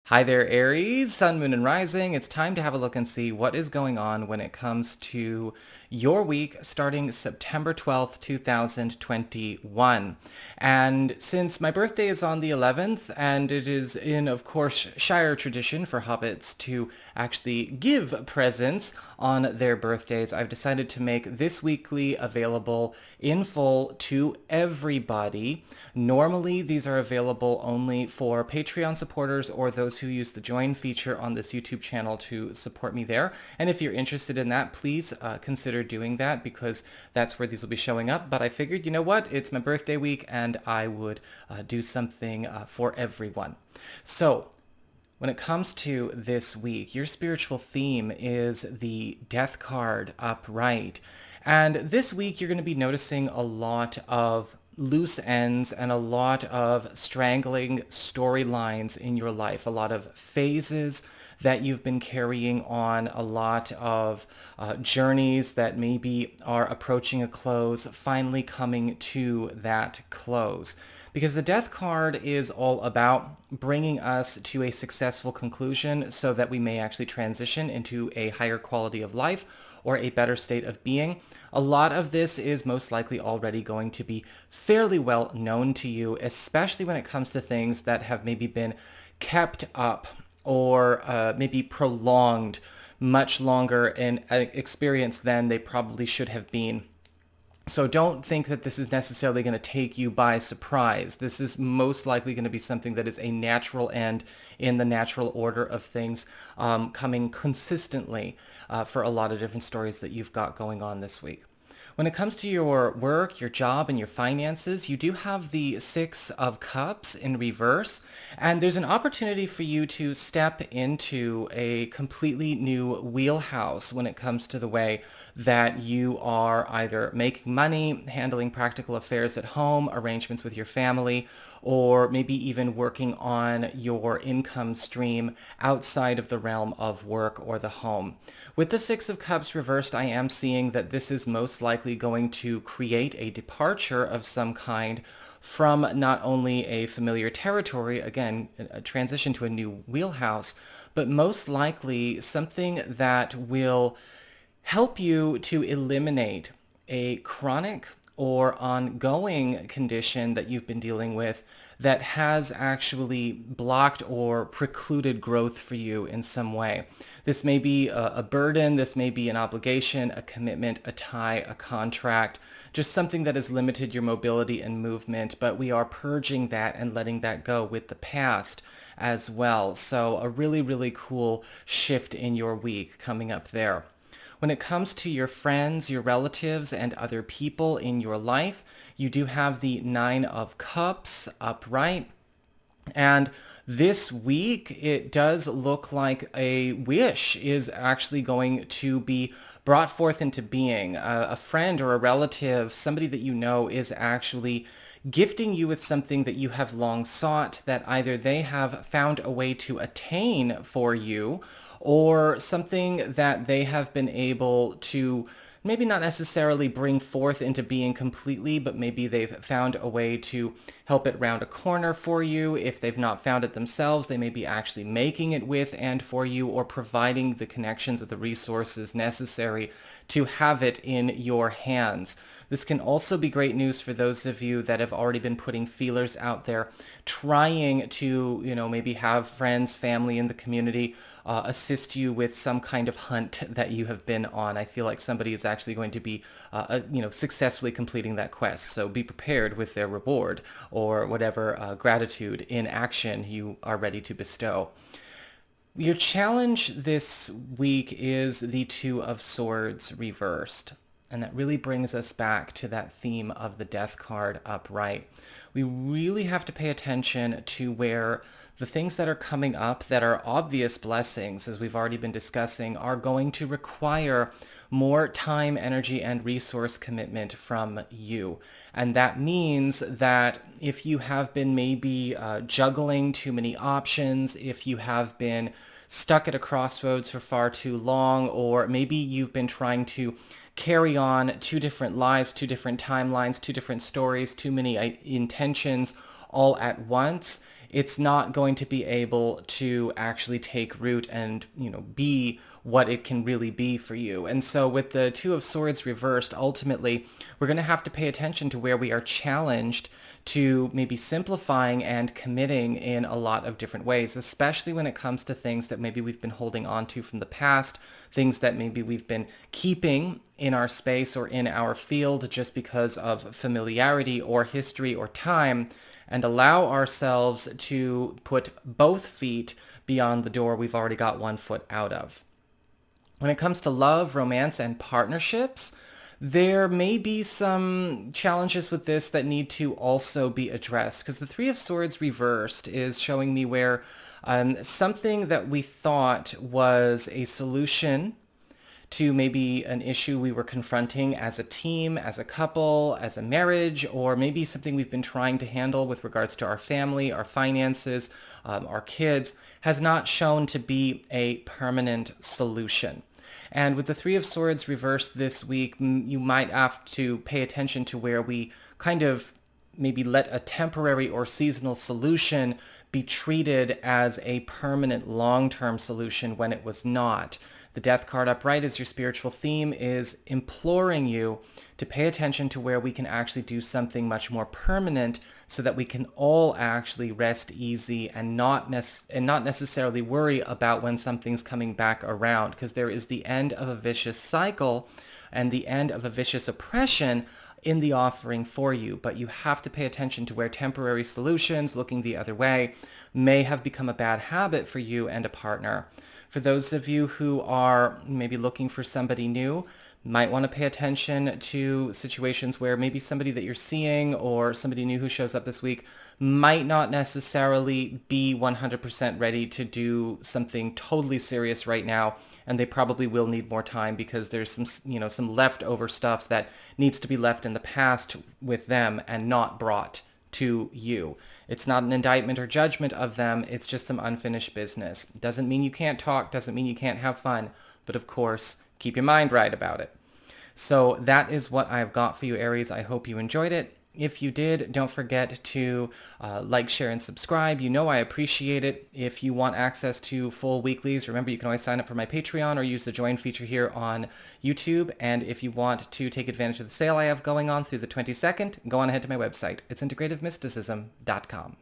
Hi there, Aries, Sun, Moon, and Rising. It's time to have a look and see what is going on when it comes to your week starting September 12th, 2021. And since my birthday is on the 11th, and it is in, of course, Shire tradition for hobbits to actually give presents on their birthdays, I've decided to make this weekly available in full to everybody. Normally, these are available only for Patreon supporters or those who use the join feature on this YouTube channel to support me there. And if you're interested in that, please consider doing that because that's where these will be showing up. But I figured, you know what? It's my birthday week and I would do something for everyone. So when it comes to this week, your spiritual theme is the Death card upright. And this week, you're going to be noticing a lot of loose ends and a lot of strangling storylines in your life, a lot of phases that you've been carrying on, a lot of journeys that maybe are approaching a close, finally coming to that close. Because the Death card is all about bringing us to a successful conclusion so that we may actually transition into a higher quality of life or a better state of being. A lot of this is most likely already going to be fairly well known to you, especially when it comes to things that have maybe been kept up or maybe prolonged much longer in experience than they probably should have been. So don't think that this is necessarily going to take you by surprise. This is most likely going to be something that is a natural end in the natural order of things, coming consistently for a lot of different stories that you've got going on this week. When it comes to your work, your job, and your finances, you do have the Six of Cups in reverse, and there's an opportunity for you to step into a completely new wheelhouse when it comes to the way that you are either making money, handling practical affairs at home, arrangements with your family, or maybe even working on your income stream outside of the realm of work or the home. With the Six of Cups reversed, I am seeing that this is most likely going to create a departure of some kind from not only a familiar territory, again, a transition to a new wheelhouse, but most likely something that will help you to eliminate a chronic or ongoing condition that you've been dealing with that has actually blocked or precluded growth for you in some way. This may be a burden, this may be an obligation, a commitment, a tie, a contract, just something that has limited your mobility and movement, but we are purging that and letting that go with the past as well. So a really, really cool shift in your week coming up there. When it comes to your friends, your relatives, and other people in your life, you do have the Nine of Cups upright. And this week, it does look like a wish is actually going to be brought forth into being. A friend or a relative, somebody that you know, is actually gifting you with something that you have long sought, that either they have found a way to attain for you, or something that they have been able to maybe not necessarily bring forth into being completely, but maybe they've found a way to help it round a corner for you. If they've not found it themselves, they may be actually making it with and for you, or providing the connections or the resources necessary to have it in your hands. This can also be great news for those of you that have already been putting feelers out there, trying to, maybe have friends, family in the community assist you with some kind of hunt that you have been on. I feel like somebody is actually going to be, successfully completing that quest. So be prepared with their reward or whatever gratitude in action you are ready to bestow. Your challenge this week is the Two of Swords reversed. And that really brings us back to that theme of the Death card upright. We really have to pay attention to where the things that are coming up that are obvious blessings, as we've already been discussing, are going to require more time, energy, and resource commitment from you. And that means that if you have been maybe juggling too many options, if you have been stuck at a crossroads for far too long, or maybe you've been trying to carry on two different lives, two different timelines, two different stories, too many intentions all at once, it's not going to be able to actually take root and, be what it can really be for you. And so with the Two of Swords reversed, ultimately, we're going to have to pay attention to where we are challenged to maybe simplifying and committing in a lot of different ways, especially when it comes to things that maybe we've been holding on to from the past, things that maybe we've been keeping in our space or in our field just because of familiarity or history or time, and allow ourselves to put both feet beyond the door we've already got one foot out of. When it comes to love, romance, and partnerships, there may be some challenges with this that need to also be addressed, because the Three of Swords reversed is showing me where something that we thought was a solution to maybe an issue we were confronting as a team, as a couple, as a marriage, or maybe something we've been trying to handle with regards to our family, our finances, our kids, has not shown to be a permanent solution. And with the Three of Swords reversed this week, you might have to pay attention to where we kind of maybe let a temporary or seasonal solution be treated as a permanent long-term solution when it was not. The Death card upright as your spiritual theme is imploring you to pay attention to where we can actually do something much more permanent so that we can all actually rest easy and not necessarily worry about when something's coming back around, because there is the end of a vicious cycle and the end of a vicious oppression in the offering for you. But you have to pay attention to where temporary solutions, looking the other way, may have become a bad habit for you and a partner. For those of you who are maybe looking for somebody new, might want to pay attention to situations where maybe somebody that you're seeing or somebody new who shows up this week might not necessarily be 100% ready to do something totally serious right now, and they probably will need more time because there's some leftover stuff that needs to be left in the past with them and not brought to you. It's not an indictment or judgment of them. It's just some unfinished business. Doesn't mean you can't talk, doesn't mean you can't have fun, but of course, keep your mind right about it. So that is what I've got for you, Aries. I hope you enjoyed it. If you did, don't forget to like, share, and subscribe. You know I appreciate it. If you want access to full weeklies, remember you can always sign up for my Patreon or use the join feature here on YouTube. And if you want to take advantage of the sale I have going on through the 22nd, go on ahead to my website. It's integrativemysticism.com.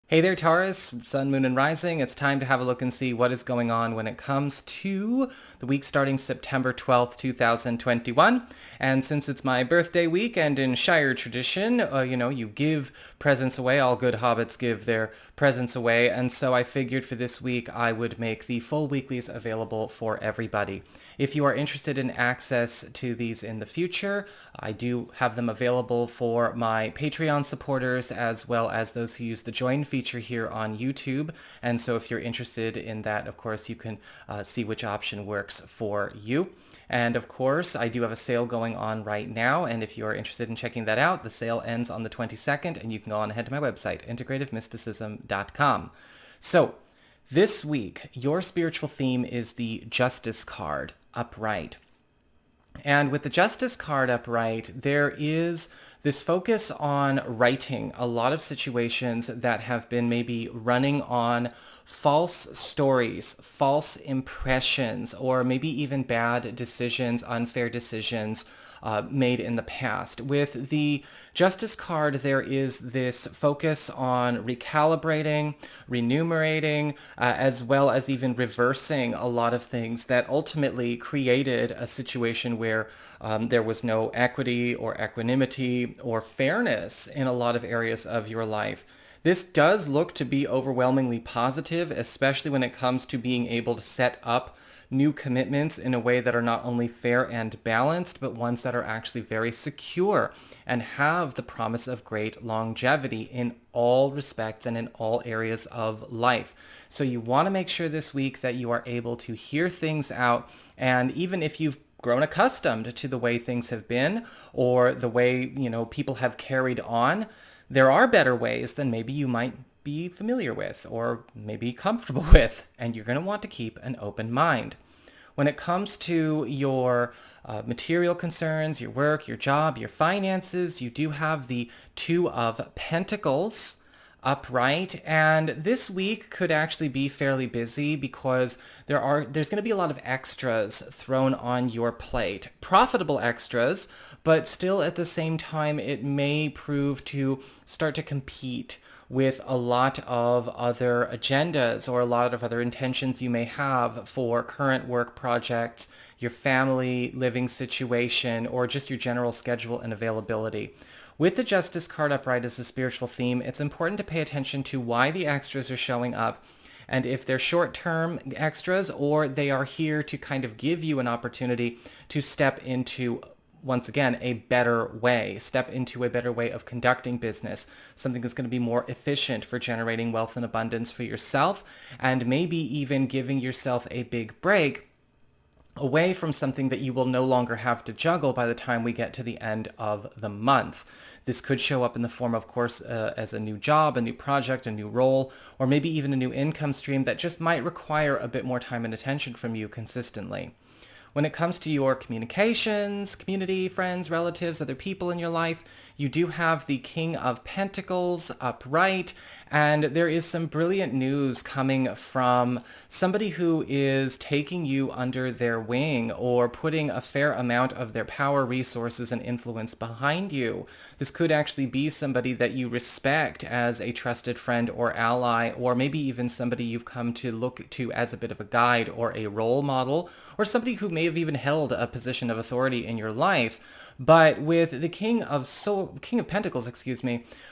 Hey there, Taurus, Sun, Moon, and Rising. It's time to have a look and see what is going on when it comes to the week starting September 12th, 2021. And since it's my birthday week, and in Shire tradition, you give presents away. All good hobbits give their presents away. And so I figured for this week, I would make the full weeklies available for everybody. If you are interested in access to these in the future, I do have them available for my Patreon supporters as well as those who use the join feature here on YouTube. And so if you're interested in that, of course, you can see which option works for you. And of course, I do have a sale going on right now. And if you're interested in checking that out, the sale ends on the 22nd, and you can go on ahead to my website, integrativemysticism.com. So this week, your spiritual theme is the Justice card upright. And with the Justice card upright, there is this focus on righting a lot of situations that have been maybe running on false stories, false impressions, or maybe even bad decisions, unfair decisions made in the past. With the Justice card, there is this focus on recalibrating, renumerating, as well as even reversing a lot of things that ultimately created a situation where there was no equity or equanimity or fairness in a lot of areas of your life. This does look to be overwhelmingly positive, especially when it comes to being able to set up new commitments in a way that are not only fair and balanced, but ones that are actually very secure and have the promise of great longevity in all respects and in all areas of life. So you want to make sure this week that you are able to hear things out, and even if you've grown accustomed to the way things have been or the way, people have carried on, there are better ways than maybe you might be familiar with or maybe comfortable with, and you're going to want to keep an open mind. When it comes to your material concerns, your work, your job, your finances, you do have the Two of Pentacles upright, and this week could actually be fairly busy because there's going to be a lot of extras thrown on your plate. Profitable extras, but still at the same time it may prove to start to compete with a lot of other agendas or a lot of other intentions you may have for current work projects, your family living situation, or just your general schedule and availability. With the Justice card upright as the spiritual theme, it's important to pay attention to why the extras are showing up, and if they're short-term extras or they are here to kind of give you an opportunity to step into, once again, a better way, step into a better way of conducting business, something that's going to be more efficient for generating wealth and abundance for yourself, and maybe even giving yourself a big break away from something that you will no longer have to juggle by the time we get to the end of the month. This could show up in the form, of course, as a new job, a new project, a new role, or maybe even a new income stream that just might require a bit more time and attention from you consistently. When it comes to your communications, community, friends, relatives, other people in your life, you do have the King of Pentacles upright, and there is some brilliant news coming from somebody who is taking you under their wing or putting a fair amount of their power, resources, and influence behind you. This could actually be somebody that you respect as a trusted friend or ally, or maybe even somebody you've come to look to as a bit of a guide or a role model, or somebody who may have even held a position of authority in your life. But with the King of Pentacles,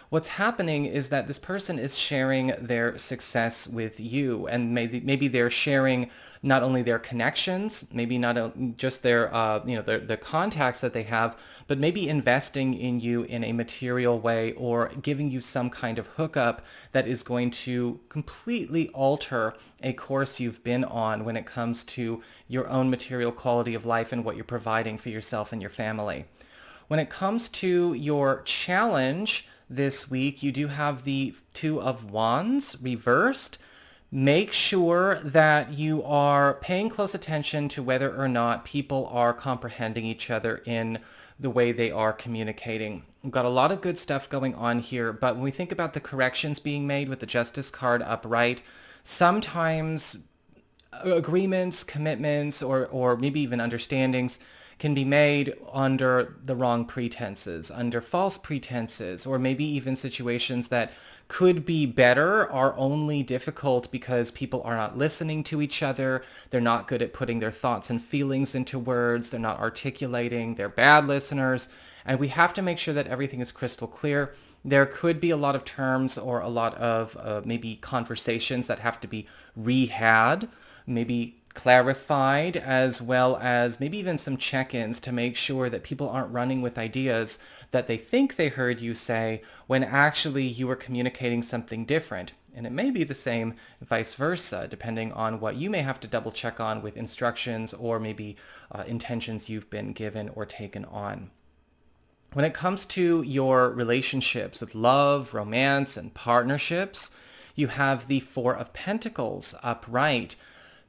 what's happening is that this person is sharing their success with you, and maybe they're sharing not only their connections, maybe not just their their contacts that they have, but maybe investing in you in a material way or giving you some kind of hookup that is going to completely alter a course you've been on when it comes to your own material quality of life and what you're providing for yourself and your family. When it comes to your challenge this week, you do have the Two of Wands reversed. Make sure that you are paying close attention to whether or not people are comprehending each other in the way they are communicating. We've got a lot of good stuff going on here, but when we think about the corrections being made with the Justice card upright, sometimes agreements, commitments, or maybe even understandings can be made under the wrong pretenses, under false pretenses, or maybe even situations that could be better are only difficult because people are not listening to each other. They're not good at putting their thoughts and feelings into words. They're not articulating. They're bad listeners. And we have to make sure that everything is crystal clear. There could be a lot of terms or a lot of maybe conversations that have to be re-had, maybe clarified, as well as maybe even some check-ins to make sure that people aren't running with ideas that they think they heard you say when actually you were communicating something different. And it may be the same vice versa, depending on what you may have to double check on with instructions or maybe intentions you've been given or taken on. When it comes to your relationships with love, romance, and partnerships, you have the Four of Pentacles upright.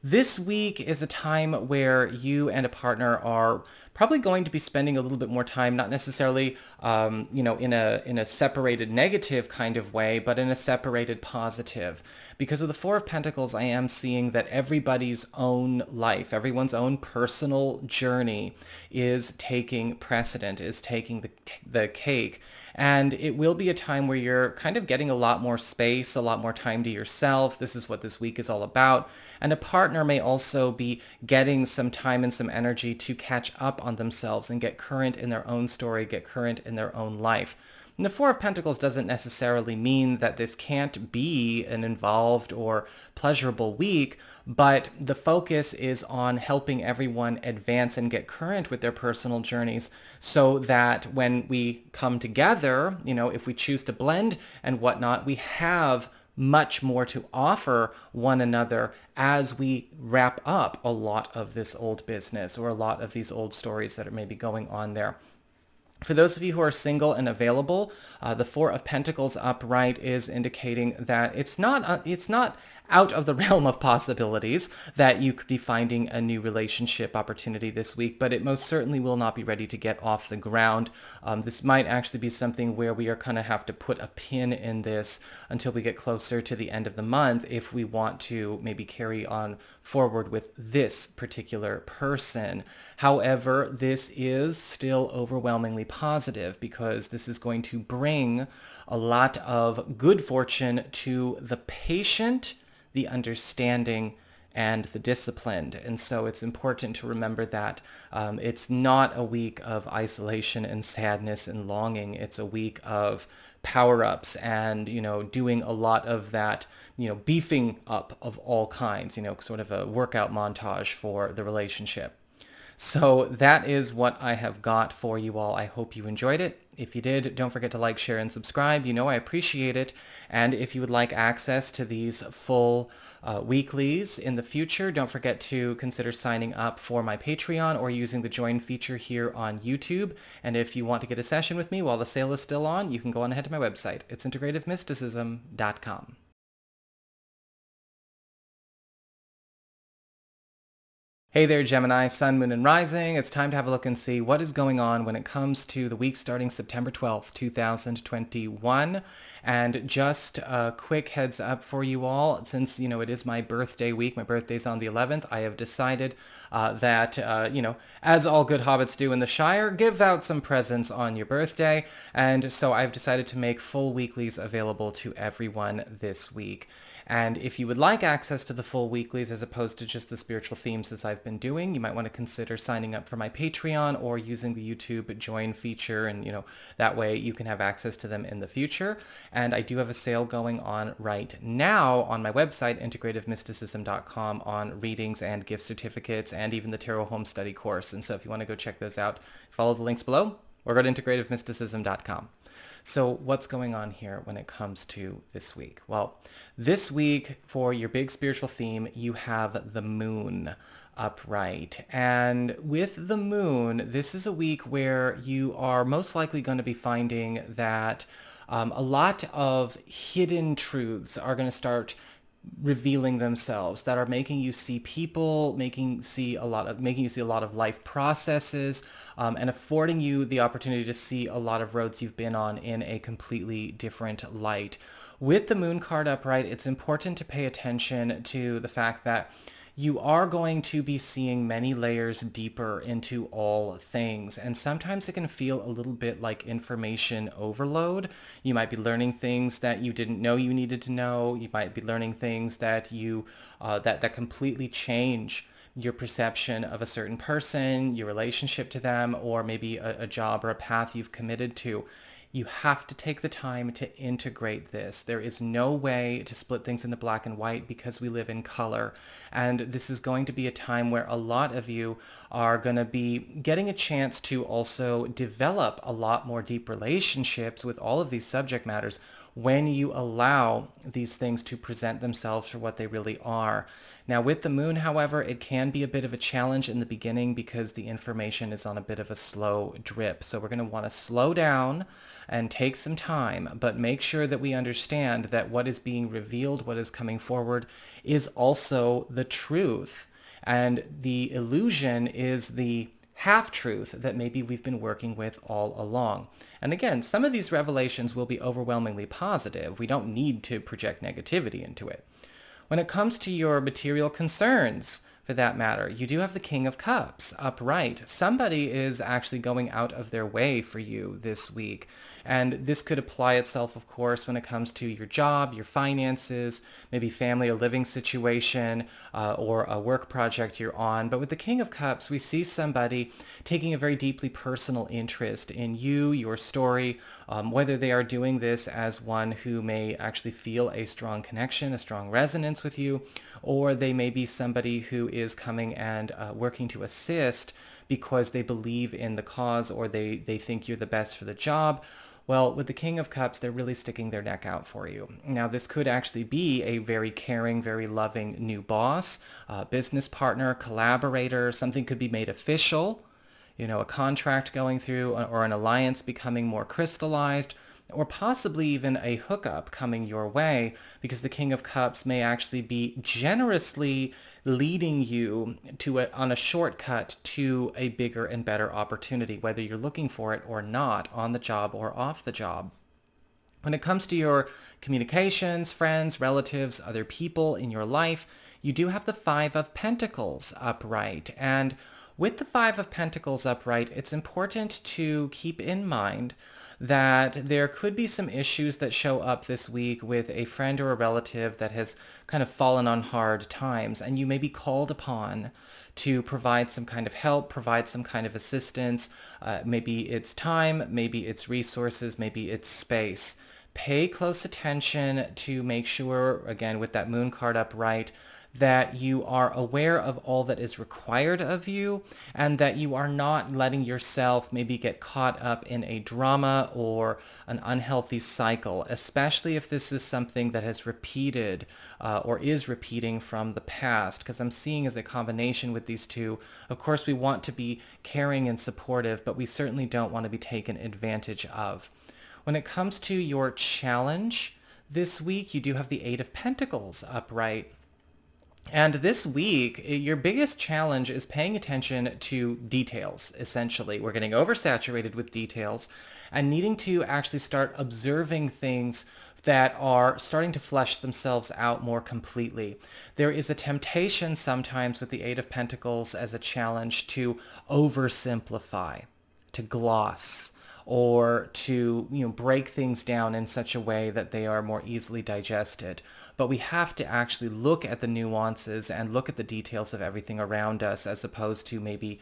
This week is a time where you and a partner are probably going to be spending a little bit more time, not necessarily, in a separated negative kind of way, but in a separated positive. Because of the Four of Pentacles, I am seeing that everybody's own life, everyone's own personal journey is taking precedent, is taking the cake. And it will be a time where you're kind of getting a lot more space, a lot more time to yourself. This is what this week is all about. And a partner may also be getting some time and some energy to catch up on themselves and get current in their own story, get current in their own life. And the Four of Pentacles doesn't necessarily mean that this can't be an involved or pleasurable week, but the focus is on helping everyone advance and get current with their personal journeys so that when we come together, if we choose to blend and whatnot, we have much more to offer one another as we wrap up a lot of this old business or a lot of these old stories that are maybe going on there. For those of you who are single and available, the Four of Pentacles upright is indicating that it's not out of the realm of possibilities that you could be finding a new relationship opportunity this week, but it most certainly will not be ready to get off the ground. This might actually be something where we are going to have to put a pin in this until we get closer to the end of the month if we want to maybe carry on forward with this particular person. However, this is still overwhelmingly positive because this is going to bring a lot of good fortune to the patient, the understanding, and the disciplined. And so it's important to remember that it's not a week of isolation and sadness and longing. It's a week of power-ups and, doing a lot of that, beefing up of all kinds, sort of a workout montage for the relationship. So that is what I have got for you all. I hope you enjoyed it. If you did, don't forget to like, share, and subscribe. I appreciate it. And if you would like access to these full weeklies in the future, don't forget to consider signing up for my Patreon or using the join feature here on YouTube. And if you want to get a session with me while the sale is still on, you can go on ahead to my website. It's integrativemysticism.com. Hey there, Gemini, Sun, Moon, and Rising. It's time to have a look and see what is going on when it comes to the week starting September 12th, 2021. And just a quick heads up for you all, since, it is my birthday week, my birthday's on the 11th, I have decided that, as all good hobbits do in the Shire, give out some presents on your birthday. And so I've decided to make full weeklies available to everyone this week. And if you would like access to the full weeklies as opposed to just the spiritual themes as I've been doing, you might want to consider signing up for my Patreon or using the YouTube join feature, and that way you can have access to them in the future. And I do have a sale going on right now on my website, integrativemysticism.com, on readings and gift certificates and even the Tarot Home Study course. And so if you want to go check those out, follow the links below or go to integrativemysticism.com. So what's going on here when it comes to this week? Well, this week for your big spiritual theme, you have the moon upright. And with the moon, this is a week where you are most likely going to be finding that a lot of hidden truths are going to start revealing themselves that are making you see people, making you see a lot of life processes, and affording you the opportunity to see a lot of roads you've been on in a completely different light. With the moon card upright, it's important to pay attention to the fact that you are going to be seeing many layers deeper into all things. And sometimes it can feel a little bit like information overload. You might be learning things that you didn't know you needed to know. You might be learning things that that completely change your perception of a certain person, your relationship to them, or maybe a job or a path you've committed to. You have to take the time to integrate this. There is no way to split things into black and white because we live in color. And this is going to be a time where a lot of you are going to be getting a chance to also develop a lot more deep relationships with all of these subject matters when you allow these things to present themselves for what they really are. Now, with the moon, however, it can be a bit of a challenge in the beginning because the information is on a bit of a slow drip. So we're going to want to slow down and take some time, but make sure that we understand that what is being revealed, what is coming forward, is also the truth. And the illusion is the half-truth that maybe we've been working with all along. And again, some of these revelations will be overwhelmingly positive. We don't need to project negativity into it. When it comes to your material concerns, for that matter, you do have the King of Cups upright. Somebody is actually going out of their way for you this week. And this could apply itself, of course, when it comes to your job, your finances, maybe family or living situation, or a work project you're on. But with the King of Cups, we see somebody taking a very deeply personal interest in you, your story, whether they are doing this as one who may actually feel a strong connection, a strong resonance with you, or they may be somebody who is coming and working to assist because they believe in the cause or they think you're the best for the job. Well, with the King of Cups, they're really sticking their neck out for you. Now, this could actually be a very caring, very loving new boss, business partner, collaborator. Something could be made official. a contract going through or an alliance becoming more crystallized, or possibly even a hookup coming your way, because the King of Cups may actually be generously leading you on a shortcut to a bigger and better opportunity, whether you're looking for it or not, on the job or off the job. When it comes to your communications, friends, relatives, other people in your life, you do have the Five of Pentacles upright. And with the Five of Pentacles upright, it's important to keep in mind that there could be some issues that show up this week with a friend or a relative that has kind of fallen on hard times, and you may be called upon to provide some kind of help, provide some kind of assistance. Maybe it's time, maybe it's resources, maybe it's space. Pay close attention to make sure, again, with that moon card upright, that you are aware of all that is required of you, and that you are not letting yourself maybe get caught up in a drama or an unhealthy cycle, especially if this is something that has repeated or is repeating from the past, because I'm seeing as a combination with these two. Of course, we want to be caring and supportive, but we certainly don't want to be taken advantage of. When it comes to your challenge this week, you do have the Eight of Pentacles upright. And this week, your biggest challenge is paying attention to details, essentially. We're getting oversaturated with details and needing to actually start observing things that are starting to flesh themselves out more completely. There is a temptation sometimes with the Eight of Pentacles as a challenge to oversimplify, to gloss, or to break things down in such a way that they are more easily digested. But we have to actually look at the nuances and look at the details of everything around us, as opposed to maybe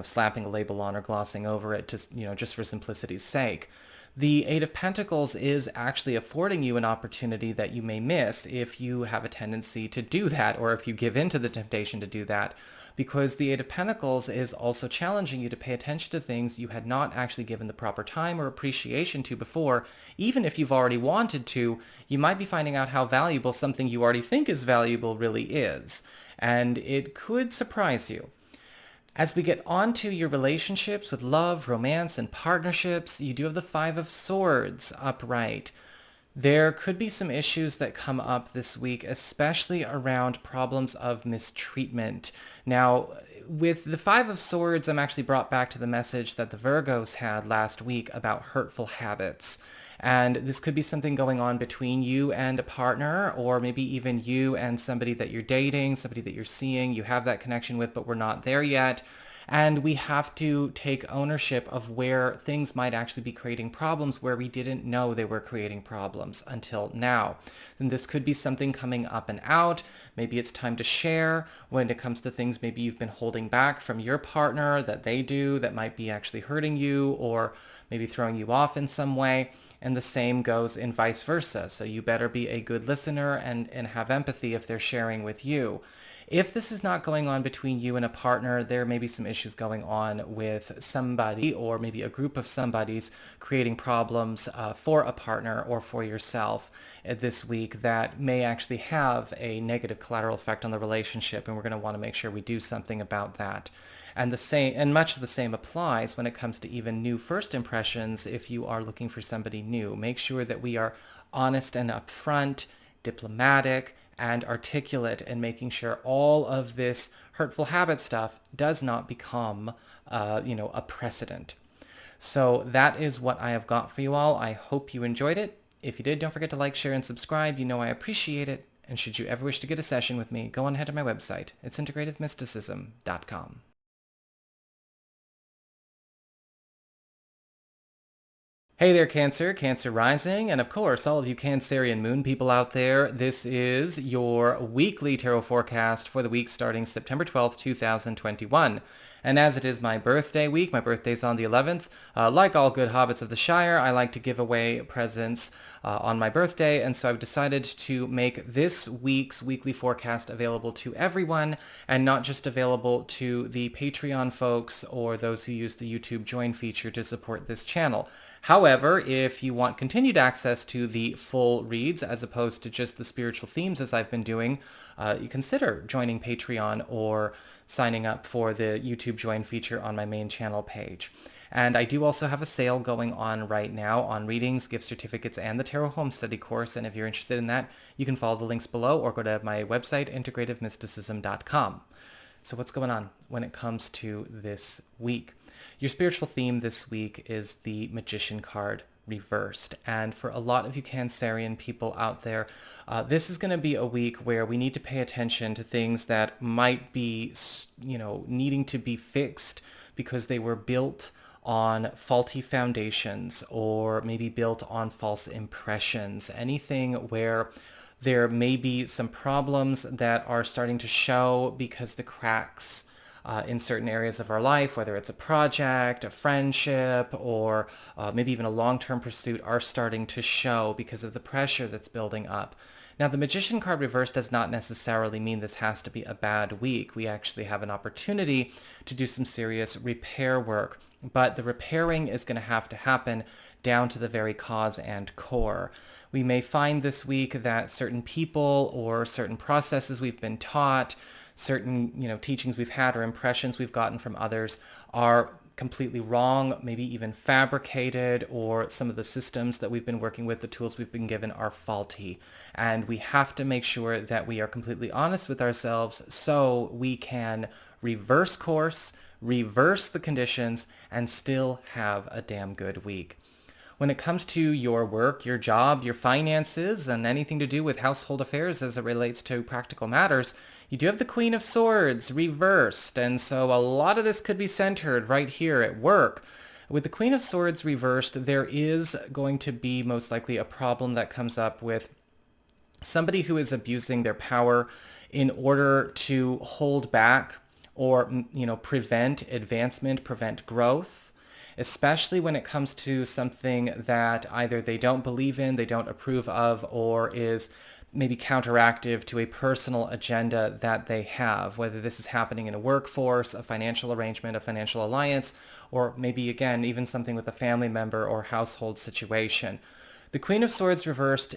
slapping a label on or glossing over it just for simplicity's sake. The Eight of Pentacles is actually affording you an opportunity that you may miss if you have a tendency to do that, or if you give in to the temptation to do that, because the Eight of Pentacles is also challenging you to pay attention to things you had not actually given the proper time or appreciation to before. Even if you've already wanted to, you might be finding out how valuable something you already think is valuable really is, and it could surprise you. As we get on to your relationships with love, romance, and partnerships, you do have the Five of Swords upright. There could be some issues that come up this week, especially around problems of mistreatment. Now, with the Five of Swords, I'm actually brought back to the message that the Virgos had last week about hurtful habits. And this could be something going on between you and a partner, or maybe even you and somebody that you're dating, somebody that you're seeing, you have that connection with, but we're not there yet. And we have to take ownership of where things might actually be creating problems where we didn't know they were creating problems until now. And this could be something coming up and out. Maybe it's time to share when it comes to things maybe you've been holding back from your partner that they do that might be actually hurting you or maybe throwing you off in some way. And the same goes in vice versa. So you better be a good listener and have empathy if they're sharing with you. If this is not going on between you and a partner, there may be some issues going on with somebody, or maybe a group of somebodies creating problems for a partner or for yourself this week that may actually have a negative collateral effect on the relationship, and we're going to want to make sure we do something about that. And much of the same applies when it comes to even new first impressions. If you are looking for somebody new, make sure that we are honest and upfront, diplomatic, and articulate, and making sure all of this hurtful habit stuff does not become, a precedent. So that is what I have got for you all. I hope you enjoyed it. If you did, don't forget to like, share, and subscribe. You know I appreciate it. And should you ever wish to get a session with me, go on ahead to my website. It's integrativemysticism.com. Hey there, Cancer, Cancer Rising, and of course, all of you Cancerian moon people out there, this is your weekly tarot forecast for the week starting September 12th, 2021. And as it is my birthday week, my birthday's on the 11th, like all good hobbits of the Shire, I like to give away presents on my birthday, and so I've decided to make this week's weekly forecast available to everyone, and not just available to the Patreon folks or those who use the YouTube join feature to support this channel. However, if you want continued access to the full reads as opposed to just the spiritual themes as I've been doing, you consider joining Patreon or signing up for the YouTube join feature on my main channel page. And I do also have a sale going on right now on readings, gift certificates, and the Tarot Home Study course. And if you're interested in that, you can follow the links below or go to my website, integrativemysticism.com. So what's going on when it comes to this week? Your spiritual theme this week is the Magician card reversed. And for a lot of you Cancerian people out there, this is going to be a week where we need to pay attention to things that might be, needing to be fixed because they were built on faulty foundations or maybe built on false impressions. Anything where there may be some problems that are starting to show because the cracks in certain areas of our life, whether it's a project, a friendship, or maybe even a long-term pursuit, are starting to show because of the pressure that's building up. Now, the Magician card reversed does not necessarily mean this has to be a bad week. We actually have an opportunity to do some serious repair work, but the repairing is going to happen down to the very cause and core. We may find this week that certain people or certain processes we've been taught, certain teachings we've had or impressions we've gotten from others are completely wrong, maybe even fabricated, or some of the systems that we've been working with, the tools we've been given, are faulty. And we have to make sure that we are completely honest with ourselves so we can reverse course, reverse the conditions, and still have a damn good week. When it comes to your work, your job, your finances, and anything to do with household affairs as it relates to practical matters, you do have the Queen of Swords reversed, and so a lot of this could be centered right here at work. With the Queen of Swords reversed, there is going to be most likely a problem that comes up with somebody who is abusing their power in order to hold back or, prevent advancement, prevent growth, especially when it comes to something that either they don't believe in, they don't approve of, or is maybe counteractive to a personal agenda that they have, whether this is happening in a workforce, a financial arrangement, a financial alliance, or maybe, again, even something with a family member or household situation. The Queen of Swords reversed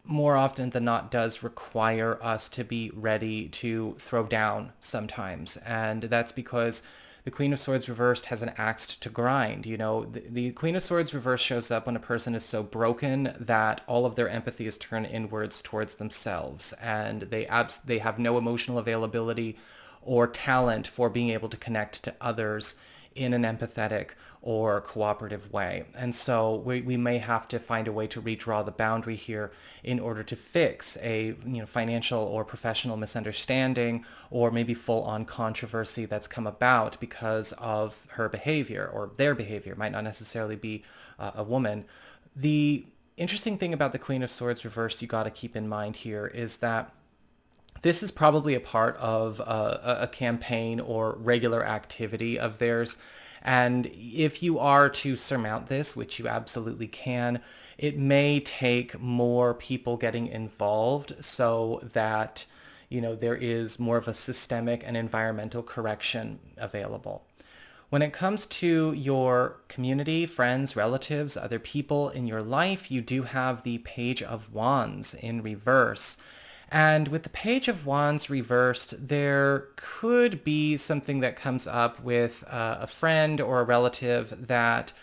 more often than not does require us to be ready to throw down sometimes, and that's because the Queen of Swords reversed has an axe to grind. The Queen of Swords reversed shows up when a person is so broken that all of their empathy is turned inwards towards themselves, and they have no emotional availability or talent for being able to connect to others in an empathetic or cooperative way. And so we may have to find a way to redraw the boundary here in order to fix a financial or professional misunderstanding or maybe full-on controversy that's come about because of her behavior or their behavior. It might not necessarily be a woman. The interesting thing about the Queen of Swords reversed you got to keep in mind here is that this is probably a part of a campaign or regular activity of theirs. And if you are to surmount this, which you absolutely can, it may take more people getting involved so that, there is more of a systemic and environmental correction available. When it comes to your community, friends, relatives, other people in your life, you do have the Page of Wands in reverse. And with the Page of Wands reversed, there could be something that comes up with a friend or a relative that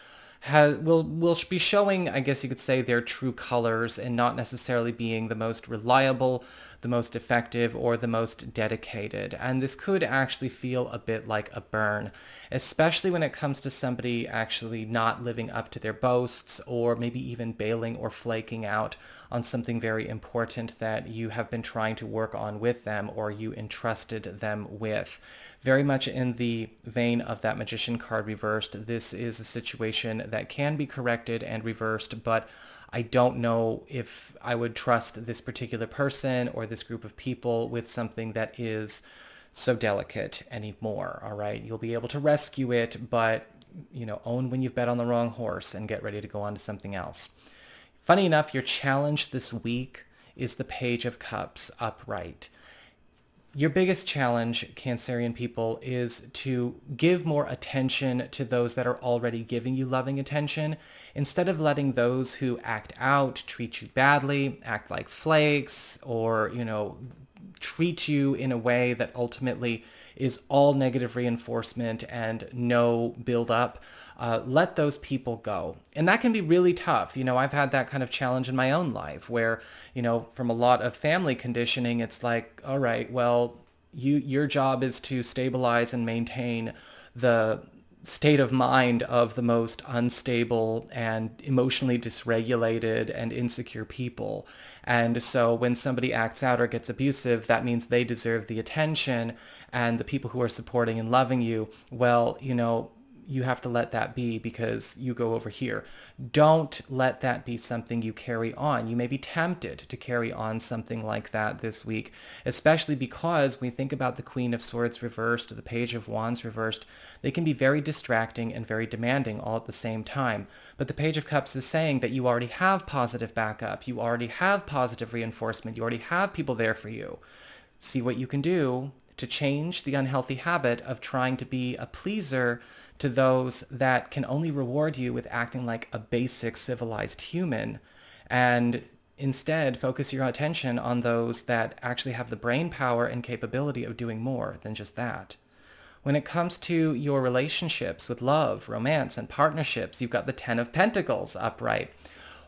will be showing, I guess you could say, their true colors and not necessarily being the most reliable, the most effective, or the most dedicated. And this could actually feel a bit like a burn, especially when it comes to somebody actually not living up to their boasts or maybe even bailing or flaking out on something very important that you have been trying to work on with them or you entrusted them with. Very much in the vein of that Magician card reversed, this is a situation that can be corrected and reversed, but I don't know if I would trust this particular person or this group of people with something that is so delicate anymore, all right? You'll be able to rescue it, but, own when you've bet on the wrong horse and get ready to go on to something else. Funny enough, your challenge this week is the Page of Cups upright. Your biggest challenge, Cancerian people, is to give more attention to those that are already giving you loving attention, instead of letting those who act out, treat you badly, act like flakes, or, treat you in a way that ultimately is all negative reinforcement and no build up. Let those people go. And that can be really tough. I've had that kind of challenge in my own life where, from a lot of family conditioning, it's like, all right, well, your job is to stabilize and maintain the state of mind of the most unstable and emotionally dysregulated and insecure people. And so when somebody acts out or gets abusive, that means they deserve the attention, and the people who are supporting and loving you, well, you have to let that be because you go over here. Don't let that be something you carry on. You may be tempted to carry on something like that this week, especially because when we think about the Queen of Swords reversed, the Page of Wands reversed, they can be very distracting and very demanding all at the same time. But the Page of Cups is saying that you already have positive backup. You already have positive reinforcement. You already have people there for you. See what you can do to change the unhealthy habit of trying to be a pleaser to those that can only reward you with acting like a basic civilized human, and instead focus your attention on those that actually have the brain power and capability of doing more than just that. When it comes to your relationships with love, romance, and partnerships, you've got the Ten of Pentacles upright.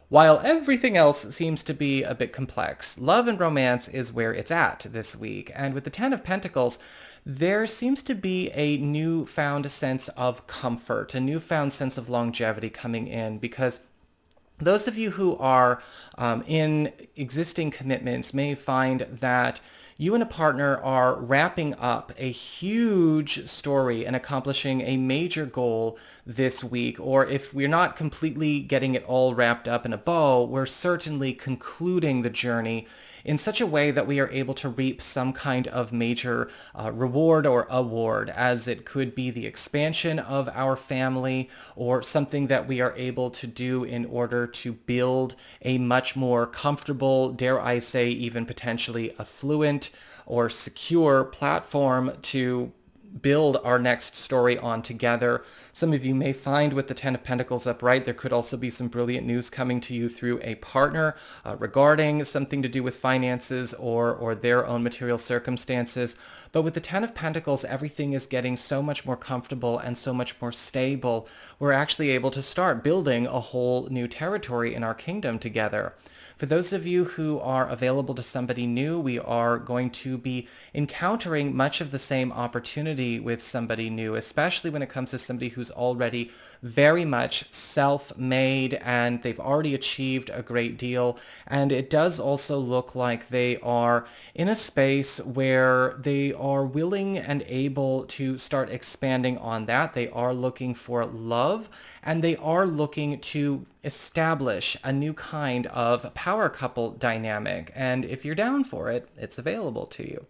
While everything else seems to be a bit complex, love and romance is where it's at this week. And with the Ten of Pentacles, there seems to be a newfound sense of comfort, a newfound sense of longevity coming in, because those of you who are in existing commitments may find that you and a partner are wrapping up a huge story and accomplishing a major goal this week. Or if we're not completely getting it all wrapped up in a bow, we're certainly concluding the journey in such a way that we are able to reap some kind of major reward or award, as it could be the expansion of our family or something that we are able to do in order to build a much more comfortable, dare I say, even potentially affluent or secure platform to build our next story on together. Some of you may find with the Ten of Pentacles upright, there could also be some brilliant news coming to you through a partner regarding something to do with finances or their own material circumstances. But with the Ten of Pentacles, everything is getting so much more comfortable and so much more stable. We're actually able to start building a whole new territory in our kingdom together. For those of you who are available to somebody new, we are going to be encountering much of the same opportunity with somebody new, especially when it comes to somebody who's already very much self-made and they've already achieved a great deal. And it does also look like they are in a space where they are willing and able to start expanding on that. They are looking for love, and they are looking to establish a new kind of power couple dynamic. And if you're down for it, it's available to you.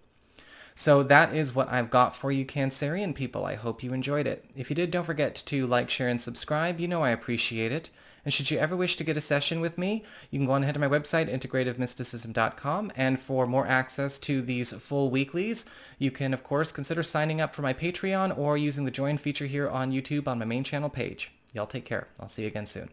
So that is what I've got for you, Cancerian people. I hope you enjoyed it. If you did, don't forget to like, share, and subscribe. You know I appreciate it. And should you ever wish to get a session with me, you can go on ahead to my website, integrativemysticism.com. And for more access to these full weeklies, you can, of course, consider signing up for my Patreon or using the join feature here on YouTube on my main channel page. Y'all take care. I'll see you again soon.